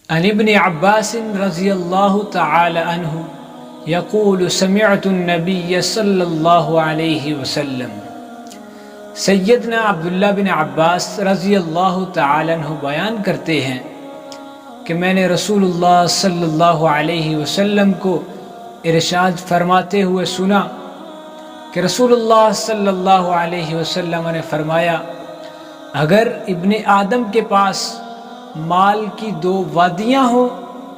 عن ابن عباس رضی اللہ تعالی عنہ یقول سمعت النبی صلی اللہ علیہ وسلم، سیدنا عبداللہ بن عباس رضی اللہ تعالی عنہ بیان کرتے ہیں کہ میں نے رسول اللہ صلی اللہ علیہ وسلم کو ارشاد فرماتے ہوئے سنا کہ رسول اللہ صلی اللہ علیہ وسلم نے فرمایا، اگر ابن آدم کے پاس مال کی 2 وادیاں ہوں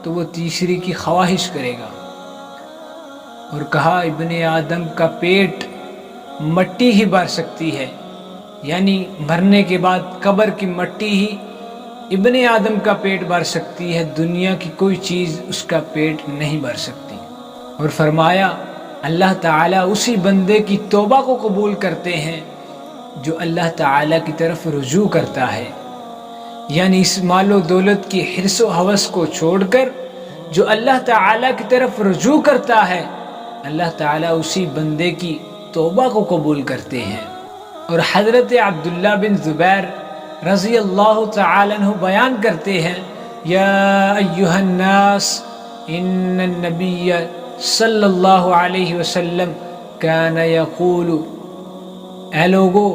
تو وہ تیسری کی خواہش کرے گا، اور کہا ابن آدم کا پیٹ مٹی ہی بھر سکتی ہے، یعنی مرنے کے بعد قبر کی مٹی ہی ابن آدم کا پیٹ بھر سکتی ہے، دنیا کی کوئی چیز اس کا پیٹ نہیں بھر سکتی۔ اور فرمایا اللہ تعالیٰ اسی بندے کی توبہ کو قبول کرتے ہیں جو اللہ تعالیٰ کی طرف رجوع کرتا ہے، یعنی اس مال و دولت کی حرص و ہوس کو چھوڑ کر جو اللہ تعالیٰ کی طرف رجوع کرتا ہے، اللہ تعالیٰ اسی بندے کی توبہ کو قبول کرتے ہیں۔ اور حضرت عبداللہ بن زبیر رضی اللہ تعالی عنہ بیان کرتے ہیں، یا ایہا الناس ان النبی صلی اللہ علیہ وسلم کان یقول، اے لوگو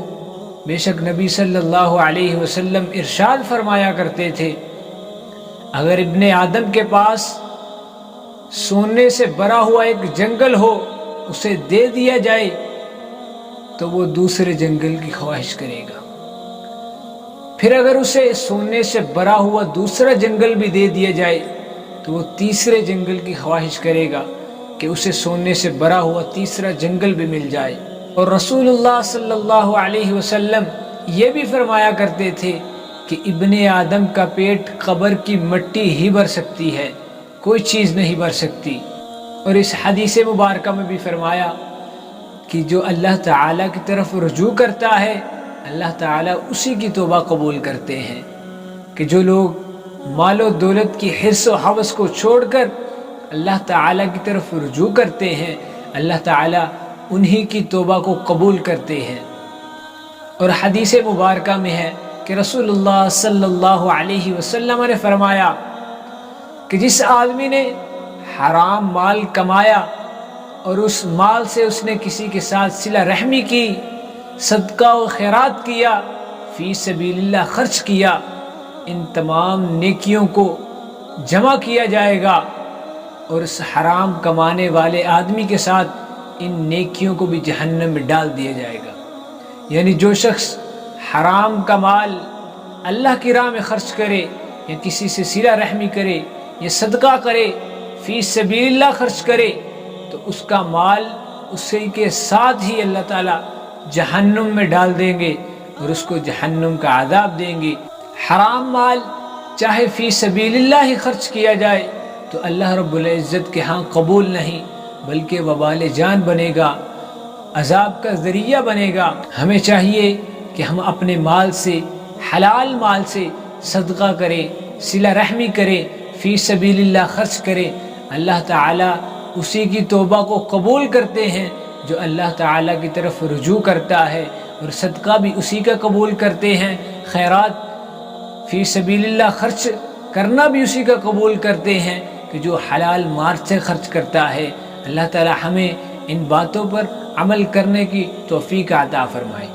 بے شک نبی صلی اللہ علیہ وسلم ارشاد فرمایا کرتے تھے، اگر ابن آدم کے پاس سونے سے بھرا ہوا ایک جنگل ہو، اسے دے دیا جائے تو وہ دوسرے جنگل کی خواہش کرے گا، پھر اگر اسے سونے سے بھرا ہوا دوسرا جنگل بھی دے دیا جائے تو وہ تیسرے جنگل کی خواہش کرے گا کہ اسے سونے سے بھرا ہوا تیسرا جنگل بھی مل جائے۔ اور رسول اللہ صلی اللہ علیہ وسلم یہ بھی فرمایا کرتے تھے کہ ابن آدم کا پیٹ قبر کی مٹی ہی بھر سکتی ہے، کوئی چیز نہیں بھر سکتی۔ اور اس حدیث مبارکہ میں بھی فرمایا کہ جو اللہ تعالیٰ کی طرف رجوع کرتا ہے اللہ تعالیٰ اسی کی توبہ قبول کرتے ہیں، کہ جو لوگ مال و دولت کی حرص و ہوس کو چھوڑ کر اللہ تعالیٰ کی طرف رجوع کرتے ہیں اللہ تعالیٰ انہی کی توبہ کو قبول کرتے ہیں۔ اور حدیث مبارکہ میں ہے کہ رسول اللہ صلی اللہ علیہ وسلم نے فرمایا کہ جس آدمی نے حرام مال کمایا اور اس مال سے اس نے کسی کے ساتھ صلہ رحمی کی، صدقہ و خیرات کیا، فی سبیل اللہ خرچ کیا، ان تمام نیکیوں کو جمع کیا جائے گا، اور اس حرام کمانے والے آدمی کے ساتھ ان نیکیوں کو بھی جہنم میں ڈال دیا جائے گا۔ یعنی جو شخص حرام کا مال اللہ کی راہ میں خرچ کرے، یا کسی سے صلہ رحمی کرے، یا صدقہ کرے، فی سبیل اللہ خرچ کرے، تو اس کا مال اسی کے ساتھ ہی اللہ تعالیٰ جہنم میں ڈال دیں گے اور اس کو جہنم کا عذاب دیں گے۔ حرام مال چاہے فی سبیل اللہ ہی خرچ کیا جائے تو اللہ رب العزت کے ہاں قبول نہیں، بلکہ وبال جان بنے گا، عذاب کا ذریعہ بنے گا۔ ہمیں چاہیے کہ ہم اپنے مال سے، حلال مال سے صدقہ کریں، صلہ رحمی کریں، فی سبیل اللہ خرچ کریں۔ اللہ تعالیٰ اسی کی توبہ کو قبول کرتے ہیں جو اللہ تعالیٰ کی طرف رجوع کرتا ہے، اور صدقہ بھی اسی کا قبول کرتے ہیں، خیرات فی سبیل اللہ خرچ کرنا بھی اسی کا قبول کرتے ہیں کہ جو حلال مال سے خرچ کرتا ہے۔ اللہ تعالیٰ ہمیں ان باتوں پر عمل کرنے کی توفیق عطا فرمائے۔